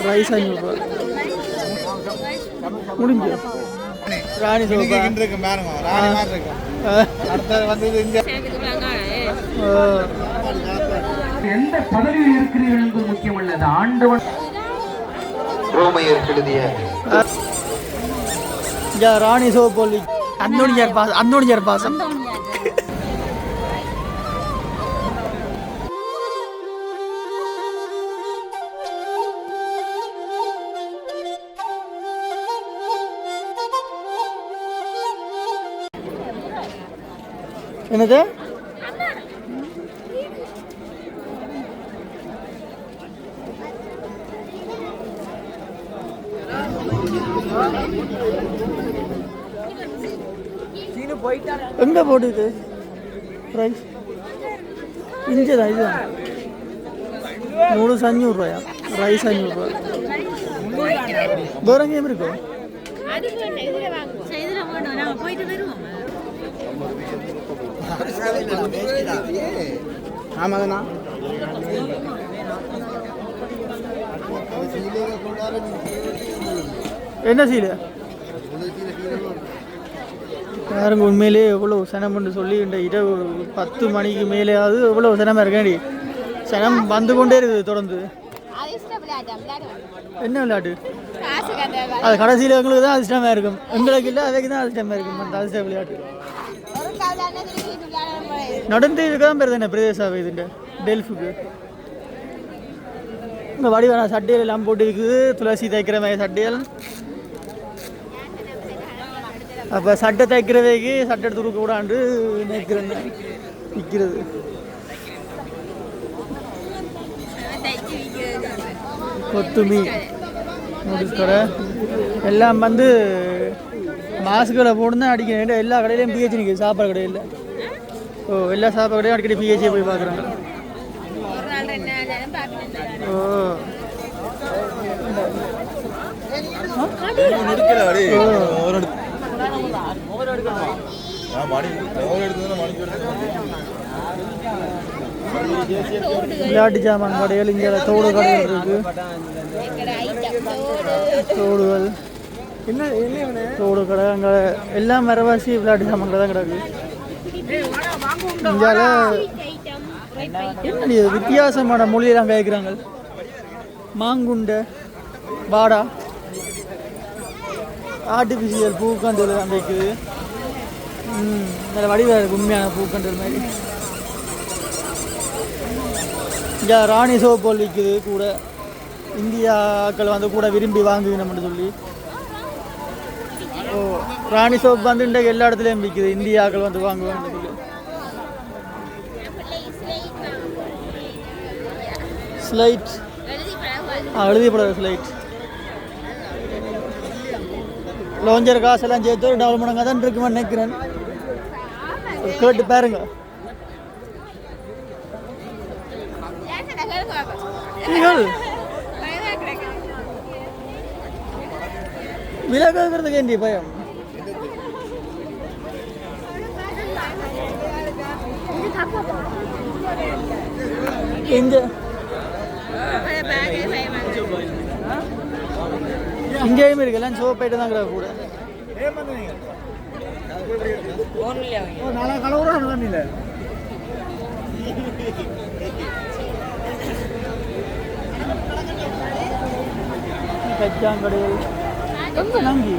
Rice 500 ரூபா முடிஞ்சு ராணி சோப்பா இருக்கு பாருங்க ராணி மாதிரி இருக்கு அடுத்து வந்து இங்க எந்த பதவியில் இருக்கிறீர்கள் என்பது முக்கியமல்ல ஆண்டவன் ரோமையர் எழுதிய ராணி சோப்பொல்லி அந்தோணியார் பாசம் என்னது எங்க போட்டுது ரைஸ் இங்கதான் இதுதான் நூடுல்ஸ் 500 ரூபாயா ரைஸ் 500 ரூபா வேற எங்கேயும் இருக்கும் ஆமாங்கண்ணா என்ன சீல யாருங்க உண்மையிலே எவ்வளோ சனம்னு சொல்லி இந்த இரவு 10 மணிக்கு மேலேயாவது எவ்வளோ சனமாக இருக்கேன் சனம் வந்து கொண்டே இருக்குது தொடர்ந்து என்ன விளையாட்டு அது கடைசியில் எங்களுக்கு தான் அதிர்ஷ்டமாக இருக்கும் எங்களுக்கு இல்லை அவைக்கு தான் அதிர்ஷ்டமாக இருக்கும் அந்த அதிர்ஷ்ட விளையாட்டு நடந்து இதுதான் பேர் தானே பிரதேச இதுண்ட டெல்ஃபுக்கு இங்கே வடிவான சட்டைகள் எல்லாம் போட்டு இருக்குது துளசி தைக்கிற மாதிரி சட்டைகள் அப்போ சட்டை தைக்கிறவைக்கு சட்டை எடுத்து கொடுக்க கூடாண்டு நிற்கிறேன் விற்கிறது கொத்துமி நூடுல்ஸ் கடை எல்லாம் வந்து மாஸ்களை போட்டு தான் அடிக்கிறேன் எல்லா கடையிலையும் பிஹெச் நிற்குது சாப்பாடு கடையில் ஓ எல்லா சாப்பாடு கடையும் அடிக்கடி பிஹெச்சியை போய் பார்க்குறாங்க விளையாட்டு சாமான் கடைகள் இங்கே தோடு கடைகள் இருக்கு தோடுகள் தோடு கடை அங்கே எல்லாம் மரவாசி விளையாட்டு சாமான் கடை தான் கிடக்கு இங்கே வித்தியாசமான மொழியெல்லாம் கேட்குறாங்க மாங்குண்டை வாடா ஆர்டிஃபிஷியல் பூக்கண்டல் தான் வைக்குது நல்ல வடிவாக இருக்குது உண்மையான பூக்கண்டல் மாதிரி இங்கே ராணி சோப்போல் விற்குது கூட இந்தியாக்கள் வந்து கூட விரும்பி வாங்குவினோம்னு சொல்லி ஓ ராணி சோப் வந்து இன்றைக்கு எல்லா இடத்துலையும் விற்குது இந்தியாக்கள் வந்து வாங்குவாங்கன்னு சொல்லி ஸ்லைட் எழுதிப்படாது ஸ்லைட் லோஞ்சர் காசெல்லாம் சேர்த்து ஒரு டபுள் மடங்காக தான் இருக்குன்னு நினைக்கிறேன் கேட்டு பாருங்க விலை கேட்கறதுக்கு ஏண்டி பயம் இங்கேயும் இருக்குல்ல சோப் போயிட்டு தான் கூட கச்சாங்கடையில் எங்க நம்பி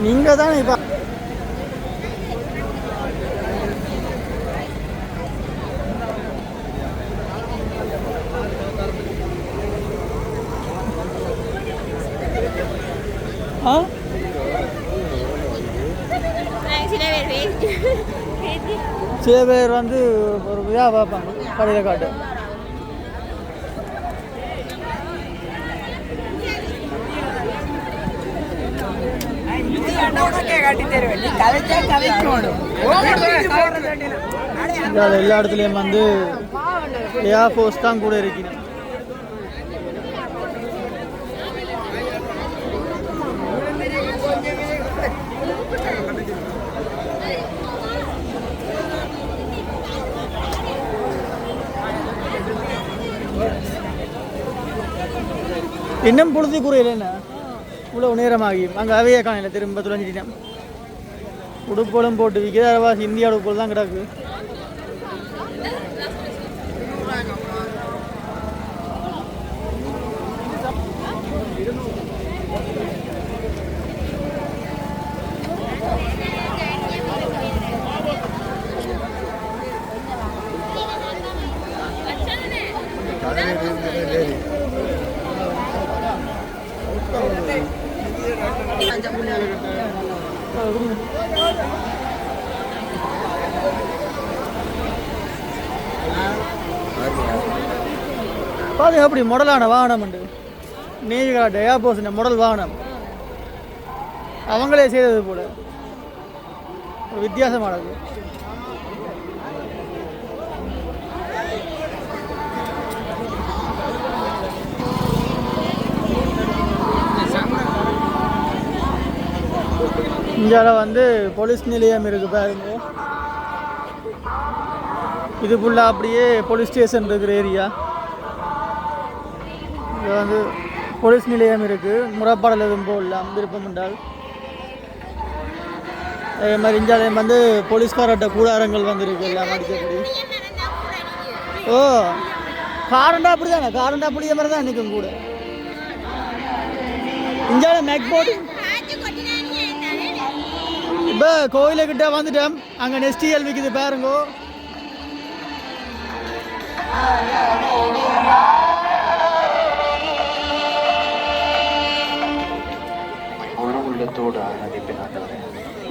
நீங்க தான் இப்ப சில பேர் வந்து ஒரு இதாக பார்ப்பாங்க கடையில் காட்டு எல்லா இடத்துலையும் வந்து ஏர் ஃபோர்ஸ் தான் கூட இருக்கணும் இன்னும் பொழுது குறையிலண்ணா இவ்வளோ நேரமாகி அங்கே அவையே காணல திரும்ப துளைஞ்சிட்டேன். உடுப்போலும் போட்டு விற்கிற அரவாசி இந்தியா உடுப்போல் தான் கிடக்கு. பாருங்க அப்படி மாடலான வாகனம் உண்டு. நேஜிகா டயாபோஸ் மாடல் வாகனம் அவங்களே செய்தது போல ஒரு வித்தியாசமானது. இந்தியாவில் வந்து போலீஸ் நிலையம் இருக்கு பாருங்க. இது ஃபுல்லாக அப்படியே போலீஸ் ஸ்டேஷன் இருக்கிற ஏரியா. இங்கே வந்து போலீஸ் நிலையம் இருக்குது. முறைப்பாடல் எதுவும் போடலாம் விருப்பம் என்றால். அதே மாதிரி இந்தியாவிலையும் வந்து போலீஸ்காரட்ட கூடாரங்கள் வந்துருக்கு எல்லாம் அடிச்சபடி. ஓ காரண்டா அப்படி தானே, காரண்டா அப்படியே மாதிரி தான் நிற்கும் கூட. இந்தியாவில் மேக் போர்டு இப்போ கோயிலுக்கிட்ட வந்துட்டோம். அங்கே நெஸ்டியல் விற்குது பாருங்கோ.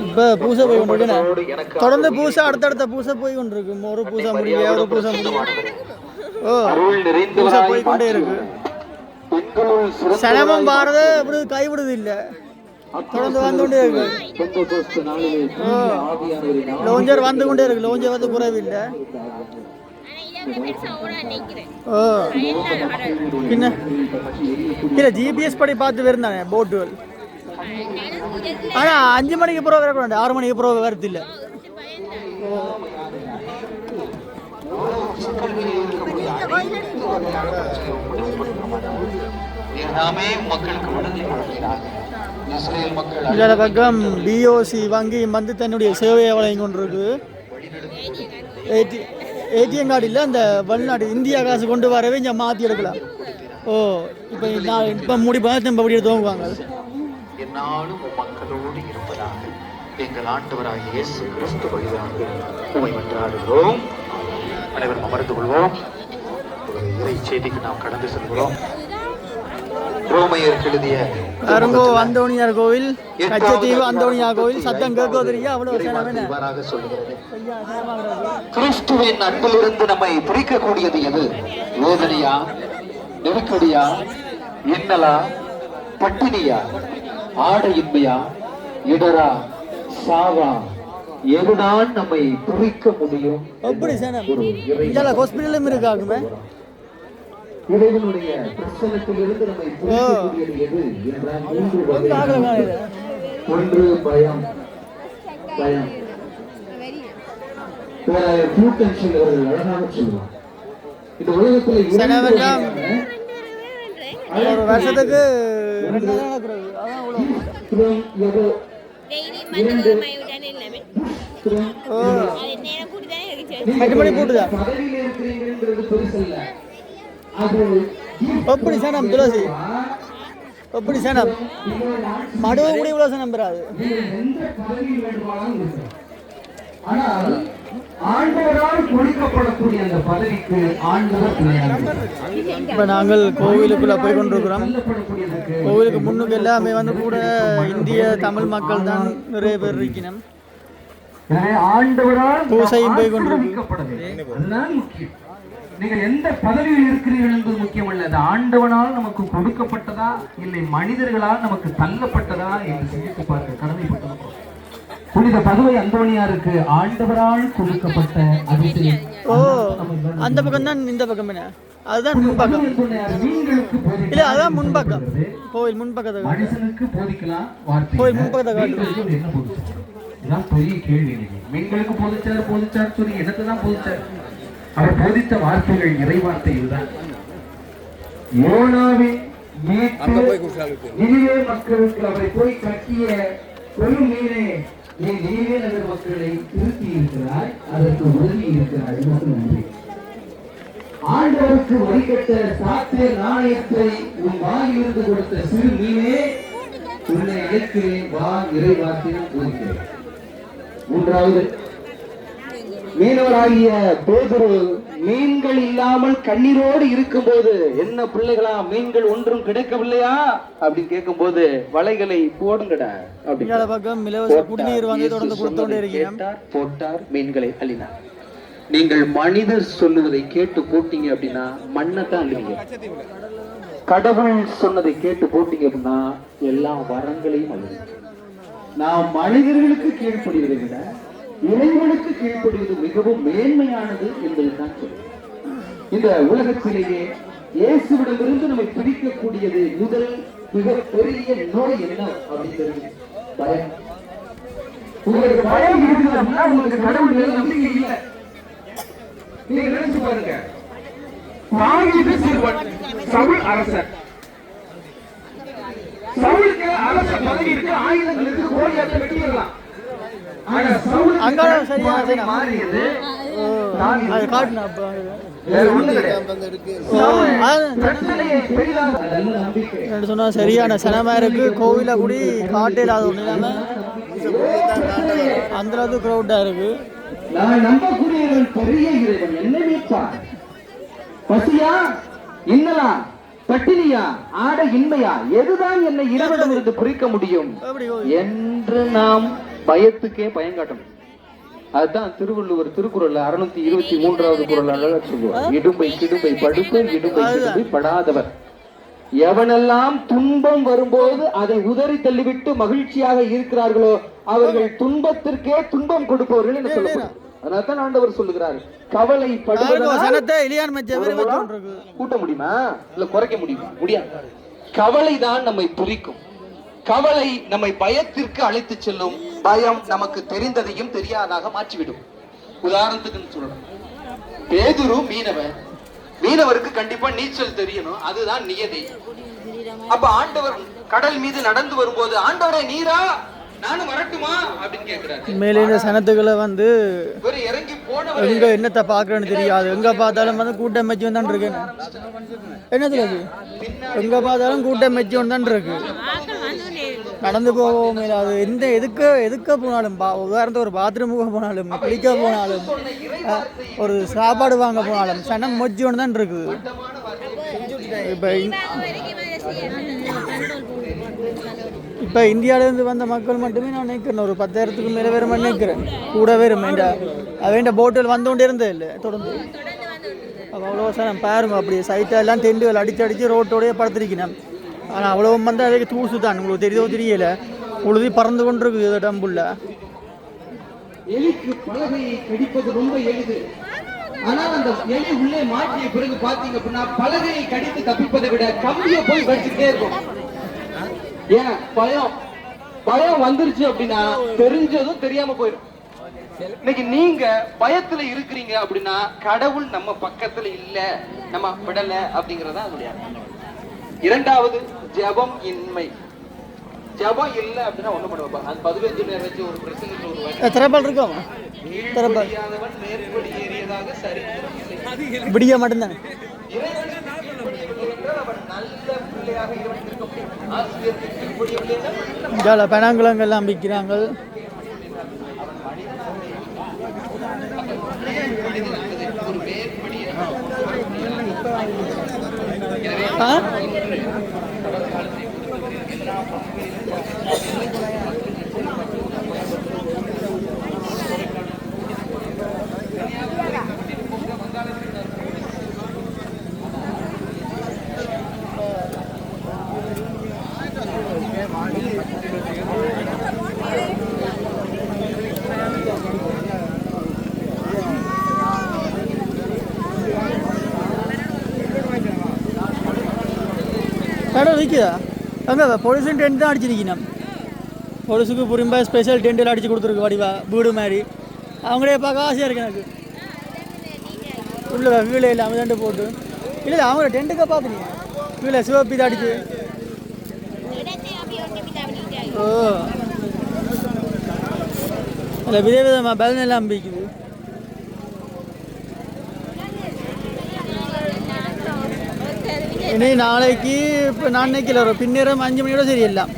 இப்போ பூசை போய் கொண்டிருக்கு. தொடர்ந்து பூசை அடுத்தடுத்த பூசை போய் கொண்டிருக்கு. ஒரு பூசை முடிய ஒரு பூசை முடிய ஓ பூசை போய் கொண்டே இருக்கு. சிரமம் பாரத அப்படி கைவிடுது இல்லை, தொடர்ந்து வந்து கொண்டே இருக்கு. லோஞ்சர் வந்து கொண்டே இருக்கு. லோஞ்சர் வந்து குறைவில்லை. ஓ பின்ன இல்லை ஜிபிஎஸ் படி பார்த்து வருந்தானே போட்டுகள். ஆனால் 5 மணிக்கு பிறகு வரக்கூடாது, 6 மணிக்கு பிறகு வரது இல்லை. இந்த பக்கம் பிஓசி வங்கி வந்து தன்னுடைய சேவையை வழங்கி கொண்டிருக்கு. ஏடிஎம் கார்டு இல்லை, அந்த வெளிநாடு இந்தியா காசு கொண்டு வரவே இங்கே மாற்றி எடுக்கலாம். ஓ இப்போ நான் இப்போ முடிப்பா நம்ம அப்படியே துவங்குவாங்க. என்னாலும் மக்களோடு இருப்பதாக எங்கள் ஆண்டவராகிய இயேசு கிறிஸ்து வழியாக உம்மை மன்றாடுகிறோம். அனைவரும் அமர்ந்து கொள்வோம். ஒரு இறை செய்திக்கு நாம் கடந்து செல்கிறோம். ரோமையர் எழுதிய அருங்கோ அந்தோணியார் கோவில், கச்சத்தீவு அந்தோணியார் கோவில். சத்தம் கேட்கோதரியா அவ்வளோ சொல்கிறது. கிறிஸ்துவின் அன்பிலிருந்து நம்மை பிரிக்கக்கூடியது எது? வேதனையா, நெருக்கடியா, இன்னலா, பட்டினியா, ஆடையின்மையா, இடரா, சாவா, எதுதான் நம்மை பிரிக்க முடியும்? அப்படி ஹாஸ்பிட்டலும் இருக்காகுமே. இறைவனுடைய பிரசன்னத்திலிருந்து நம்மை பிரிக்கக்கூடியது எது என்றால் 3 வகைகள். ஒன்று பயம். பயம் பியூட்டன்ஷியல் அவர்கள் அழகாக சொல்லுவார். இந்த உலகத்தில் ஒரு வருஷத்துக்கு எப்படி சனம் துளசி எப்படி சனம் மடுவ கூட இவ்வளவு சனம் பெறாது. இப்போ நாங்கள் கோவிலுக்குள்ள போய் கொண்டிருக்கிறோம். கோவிலுக்கு முன்னுக்கு எல்லாமே வந்து கூட இந்திய தமிழ் மக்கள் தான் நிறைய பேர் இருக்கணும். பூசையும் போய் கொண்டிருக்கு. நீங்கள் எந்த பதவியில் இருக்கிறீர்கள் என்பது முக்கியமல்ல. அது ஆண்டவனால் நமக்கு கொடுக்கப்பட்டதா இல்லை மனிதர்களால் நமக்கு தள்ளப்பட்டதா என்று சிந்தித்து பார்க்க கடமைப்பட்டிருக்கிறோம். புனித பதுவை அந்தோணியாருக்கு ஆண்டவரால் கொடுக்கப்பட்ட அதிசயம். ஓ அந்த பக்கம் தான், இந்த பக்கம் என்ன அதுதான் முன்பக்கம் இல்ல, அதான் முன்பக்கம். கோயில் முன்பக்கத்தை மனுஷனுக்கு போதிக்கலாம் வார்த்தை, கோயில் முன்பக்கத்தை காட்டு. என்ன போதிச்சு? இதான் பெரிய கேள்வி. மீன்களுக்கு போதிச்சார் சொல்லி எனக்கு தான் போதிச்சார். அவர் போதித்த வார்த்தைகள் இறை வார்த்தை இதுதான். யோனாவின் நினைவே மக்களுக்கு அவரை போய் கட்டிய ஒரு மீனே என் நினைவே நகர் மக்களை திருத்தி இருக்கிறாய், அதற்கு உதவி இருக்கிறாய். நன்றி. ஆண்டவருக்கு வழிகட்ட சாத்திய நாணயத்தை உன் வாயிலிருந்து கொடுத்த சிறு மீனே, உன்னை அழைக்கிறேன், வா இறைவாக்கியம் கூறுகிறேன். மூன்றாவது, மீனவராகிய பேதுரு மீன்கள் இல்லாமல் கண்ணீரோடு இருக்கும் போது, என்ன பிள்ளைகளா மீன்கள் ஒன்றும் கிடைக்கவில்லையா அப்படின்னு கேட்கும் போது, வலைகளை போடுங்கடா போட்டார், மீன்களை அள்ளினார். நீங்கள் மனிதர் சொல்லுவதை கேட்டு போட்டீங்க அப்படின்னா மண்ணை தான் அள்ளுவீங்க. கடவுள் சொன்னதை கேட்டு போட்டீங்க அப்படின்னா எல்லா வரங்களையும் அள்ளுவீங்க. நாம் மனிதர்களுக்கு கீழ்ப்படுவதை விட இறைவனுக்கு கீழ்ப்படுவது மிகவும் மேன்மையானது என்பதுதான் சொல்லுவோம். இந்த உலகத்திலேயே இயேசுவிடமிருந்து நம்மை பிரிக்கக்கூடியது முதல் மிக பெரிய நோய் என்ன அப்படிங்கிறது பயம். உங்களுக்கு பயம் இருக்குது அப்படின்னா உங்களுக்கு கடவுள் மேல நம்பிக்கை இல்லை. நீங்க நினைச்சு பாருங்க, தாவீது சிறுவன், சவுல் அரசன். சவுலுக்கு அரச பதவி இருக்கு, ஆயுதங்கள் இருக்கு, கோலியாத்தை வெட்டிடலாம். சரியான சனமா இருக்கு. கோவில கூடி காட்டில் அது ஒண்ணு இல்லாம அந்த அளவுக்கு கிரௌண்டா இருக்கு. நான் நம்பக்கூடியவன் பெரிய இறைவன் என்னை மீட்பார். பசியா இன்னலா பட்டினியா ஆட இன்மையா எதுதான் என்னை இறைவனிடமிருந்து பிரிக்க முடியும் என்று நாம் பயத்துக்கே பயம் காட்டணும். அதுதான் திருவள்ளுவர் திருக்குறள் 623வது குறள் அழகா சொல்லுவார். இடும்பை கிடும்பை படுப்பை இடும்பை கிடும்பை படாதவர். எவனெல்லாம் துன்பம் வரும்போது அதை உதறி தள்ளிவிட்டு மகிழ்ச்சியாக இருக்கிறார்களோ அவர்கள் துன்பத்திற்கே துன்பம் கொடுப்பவர்கள் என்று சொல்லப்படும். அதனால்தான் ஆண்டவர் சொல்லுகிறார், கவலை கூட்ட முடியுமா இல்ல குறைக்க முடியுமா? முடியாது. கவலை தான் நம்மை பிரிக்கும். கவலை நம்மை பயத்திற்கு அழைத்து செல்லும். பயம் நமக்கு தெரிந்ததையும் தெரியாதாக மாற்றிவிடும். உதாரணத்துக்கு சொல்லணும், பேதுரு மீனவன். மீனவருக்கு கண்டிப்பா நீச்சல் தெரியணும், அதுதான் நியதி. அப்ப ஆண்டவர் கடல் மீது நடந்து வரும்போது, ஆண்டவரே நீரா, நானும் வரட்டுமா அப்படின்னு கேட்கிறாரு. மேலே இந்த சனத்துக்களை வந்து இறங்கி போன எங்க என்னத்தை பாக்குறேன்னு தெரியாது. எங்க பார்த்தாலும் வந்து கூட்டம் மெச்சி வந்தான் இருக்கு. என்னத்துல அது எங்க பார்த்தாலும் கூட்டம் மெச்சி வந்தான் இருக்கு. நடந்து போகவும் இல்லாது. எந்த எதுக்க போனாலும், உதாரணத்துக்கு ஒரு பாத்ரூமுக்கு போனாலும், குளிக்க போனாலும், ஒரு சாப்பாடு வாங்க போனாலும் சனம் மொச்சி ஒன்று தான் இருக்குது. இப்போ இந்தியாவிலேருந்து வந்த மக்கள் மட்டுமே நான் நினைக்கிறேன் ஒரு 10,000க்கு மேலே வேறு மாதிரி நினைக்கிறேன். கூட வேறும் வேண்ட போட்டில் வந்து கொண்டே இருந்தே இல்லை தொடர்ந்து. அப்போ அவ்வளோ சனம் பாருங்க, அப்படியே சைட்டெல்லாம் டெண்டுகள் அடித்து ரோட்டோடையே படுத்திருக்கணும். ஆனால் அவ்வளோ வந்து அதுக்கு தூசு தான். உங்களுக்கு தெரியுதோ தெரியல, உழுதி பறந்து கொண்டு இருக்குது டம்புள்ள. எலிக்கு பலகையை கடிப்பது ரொம்ப எளிது. ஆனால் அந்த எலி உள்ளே மாட்டிய பிறகு பார்த்தீங்க அப்படின்னா பலகையை கடித்து தப்பிப்பதை விட கம்பியை போய் கடிச்சுட்டே இருக்கும். ஏன்? பயம் வந்துருச்சு அப்படின்னா தெரிஞ்சதும் தெரியாம போயிடும். இன்னைக்கு நீங்க பயத்துல இருக்கிறீங்க அப்படின்னா கடவுள் நம்ம பக்கத்துல இல்ல, நம்ம விடல அப்படிங்கறத அதனுடைய. இரண்டாவது, ஜெபம் இன்மை. ஜெபம் இல்ல அப்படின்னா ஒண்ணு பண்ணுவா. அது 15 நேரம் வச்சு ஒரு பிரசங்கத்துல ஒரு திறப்பால் இருக்கும். திறப்பால் மேற்படி ஏறியதாக சரித்திரம் இல்லை. விடிய மட்டும்தான். பெனாங்குளங்கள்லாம் விற்கிறாங்க. கடை விற்குதா? அங்கே போலீஸும் டென்ட் தான் அடிச்சிருக்கணும். போலீஸுக்கு புரியும்பா ஸ்பெஷல் டென்ட்டில் அடித்து கொடுத்துருக்கு வடிவா வீடு மாதிரி. அவங்களே பார்க்க ஆசையாக இருக்கு எனக்கு. உள்ள வீடு இல்லை அவங்க டென்ட்டு போட்டு இல்லை அவங்கள டென்ட்டுக்கா பார்த்துனீங்க. இல்லை சிவப்பி தான் அடிச்சு. ஓ இல்லை விதவிதமாக பலன் எல்லாம் பிடிக்குது. இனி நாளைக்கு இப்போ நாளைக்கு வரும் பின்னேரம் 5 மணியோட சரியில்லாம்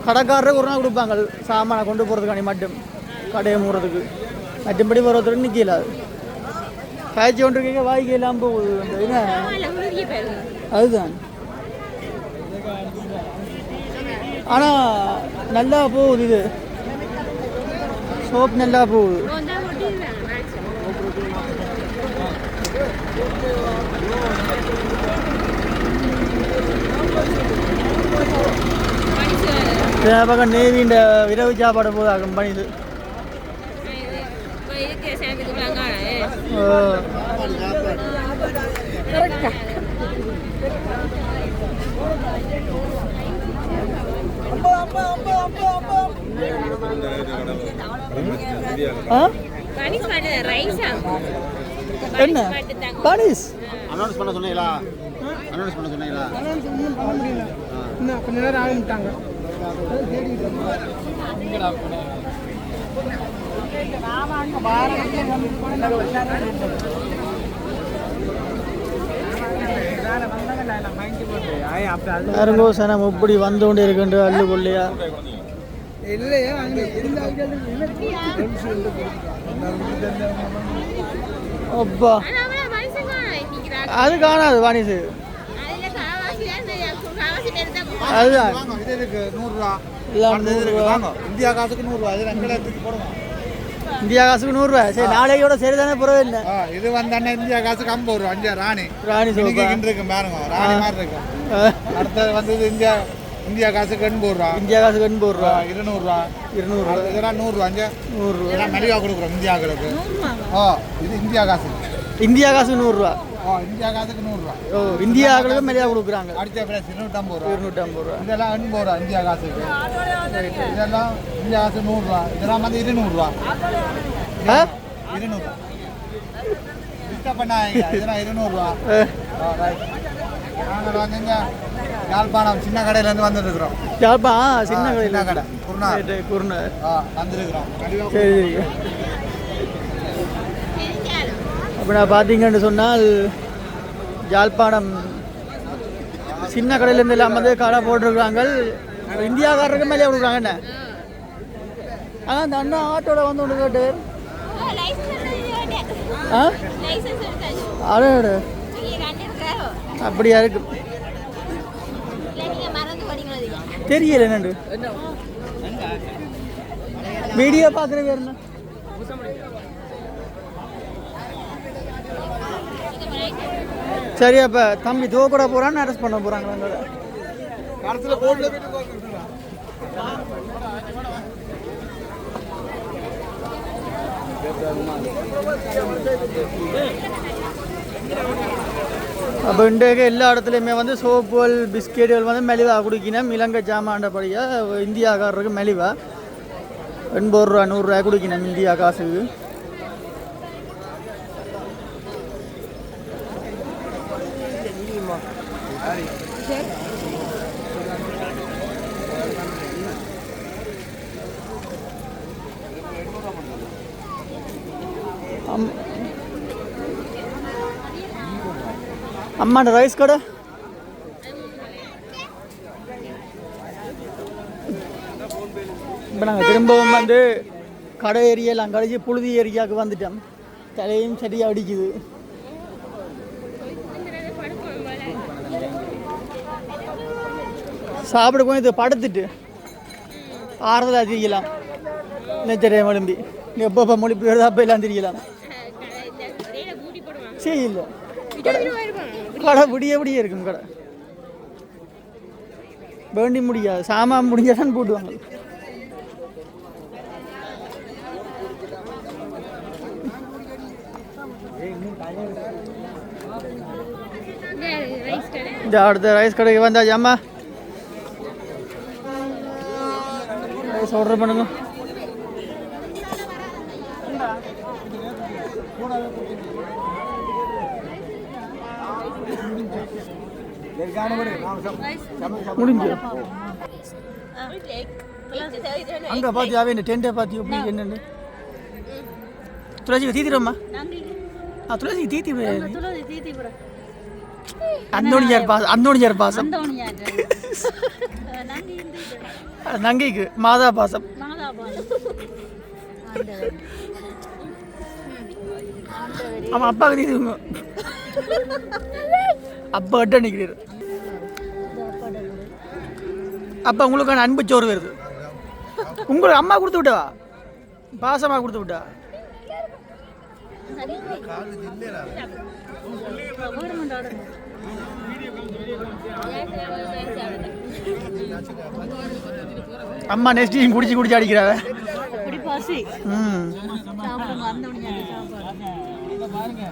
கடைக்காரரை ஒரு நாள் கொடுப்பாங்க சாமானை கொண்டு போகிறதுக்காண்டி மட்டும் கடையை மூடுறதுக்கு மற்றபடி போகிறதுக்கு நிற்கல காய்ச்சி கொண்டு இருக்க வாய்க்கு எல்லாம் போகுது என்ன அதுதான். ஆனால் நல்லா போகுது இது சோப் நல்லா போகுது. பக்கம் நேவிண்ட இரவு சாப்பாடு போதா கம்பெனி இது. என்ன பானிஸ் அனௌன்ஸ் பண்ண சொன்னீங்களா? அனௌன்ஸ் பண்ண சொன்னீங்களா? கொஞ்ச நேரம் ஆரம்பிட்டாங்க. யாருங்கோ சனம் இப்படி வந்து கொண்டு இருக்கின்ற அள்ளு கொள்ளையா அப்பா அது காணாது வாணிசு அதுதான் இந்தியா காசுக்கு 100 ரூபா. இது ரெண்டு போடுவோம். இந்தியா காசுக்கு 100 ரூபா. சரி நாளையோட சரி தானே பரவாயில்ல. இது வந்தானே இந்தியா காசுக்கு 50 ரூபா. 5 ராணி ராணி இருக்கு பாருங்க. ராணி மாதிரி இருக்கு. அடுத்தது வந்து இந்தியா காசுக்கு 80 ரூபா. இந்தியா காசுக்கு 80 ரூபா. 200 ரூபா. 200 ரூபா. இதெல்லாம் 100 ரூபா. 100 ரூபா. இதெல்லாம் மலிவா கொடுக்குறோம் இந்தியாவுக்கு. இது இந்தியா காசு. இந்தியா காசுக்கு 100 ரூபா. இந்தியா காசுக்கு 100 ரூபா. இந்தியாவுக்கு மலிவா கொடுக்குறாங்க. அடிச்ச பிரைஸ் 250 ரூபா. 250 ரூபா. இதெல்லாம் 80 ரூபா இந்தியா காசுக்கு. இதெல்லாம் இந்தியா காசு 100 ரூபா. இதெல்லாம் வந்து 200 ரூபா. 200 ரூபா. டிஸ்டர்ப் பண்ணாங்க. இதெல்லாம் 200 ரூபா. நாங்கள் வந்து யாழ்ப்பாணம் சின்ன கடையிலேருந்து வந்துருக்குறோம். யாழ்ப்பாணம் சின்ன கடை குருணா வந்துருக்குறோம். சரி அப்போ நான் பார்த்தீங்கன்னு சொன்னால் யாழ்ப்பாணம் சின்ன கடையிலேருந்து எல்லாம் வந்து கடை போட்டிருக்காங்க. இந்தியாக்காரருக்கு மேலே கொடுக்குறாங்க. என்ன ஆனால் அந்த அண்ணா ஆட்டோட வந்து ஒன்று கேட்டு அட அப்படியா இருக்கு தெரியல என்னண்டு வீடியோ பார்க்குற வேறு என்ன சரி. அப்போ தம்பி தோ கூட போகிறான்னு அரெஸ்ட் பண்ண போகிறாங்க. அப்போ இன்றைக்கு எல்லா இடத்துலையுமே வந்து சோப்புகள் பிஸ்கெட்டுகள் வந்து மெலிவாக குடிக்கணும். இலங்கை ஜாமாண்டபடியாக இந்தியாக்காரருக்கு மெலிவாக 80 ரூபா 100 ரூபாய் குடிக்கணும் இந்தியா காசுக்கு. அம்மாண்ட ரைஸ் கடை இப்போ நாங்கள் திரும்பவும் வந்து கடை ஏரியாலாம் கழிச்சு புழுதி ஏரியாவுக்கு வந்துட்டோம். தலையும் சரியாக அடிக்குது. சாப்பிட போய் இது படுத்துட்டு ஆறுதலாக திரிக்கலாம். நெச்சரையை மழும்பி எப்போ மொழி போயிடுதா அப்பெல்லாம் திரிக்கலாம். சரி இல்லை கடை விடிய விடிய இருக்கும். கடை வேண்டி முடியாது. சாமான் முடிஞ்சாதான் போட்டுவாங்க. இந்த அடுத்த ரைஸ் கடைக்கு வந்தாச்சு. அம்மா ரைஸ் ஆர்டர் பண்ணுங்க. முடிஞ்சு அங்கே பார்த்தியாவே இந்த டென்ட்டை பார்த்தி எப்படி என்னென்னு துளசிக்கு தீத்திரம்மா துளசிக்கு தீத்தி அந்தோணியார் பாசம் நங்கைக்கு மாதா பாசம் ஆமாம் அப்பாவுக்கு தீத்துங்க அப்பா கிட்ட நிற்கிறாரு அப்பா உங்களுக்கான அன்பு சோறு வருது உங்களுக்கு அம்மா கொடுத்து விட்டவா பாசமாக கொடுத்து விட்டா அம்மா நெக்ஸ்ட் டைம் குடிச்சு அடிக்கிறாவ குடி பாசி ம் சாப்பிடுங்க அந்த பாருங்க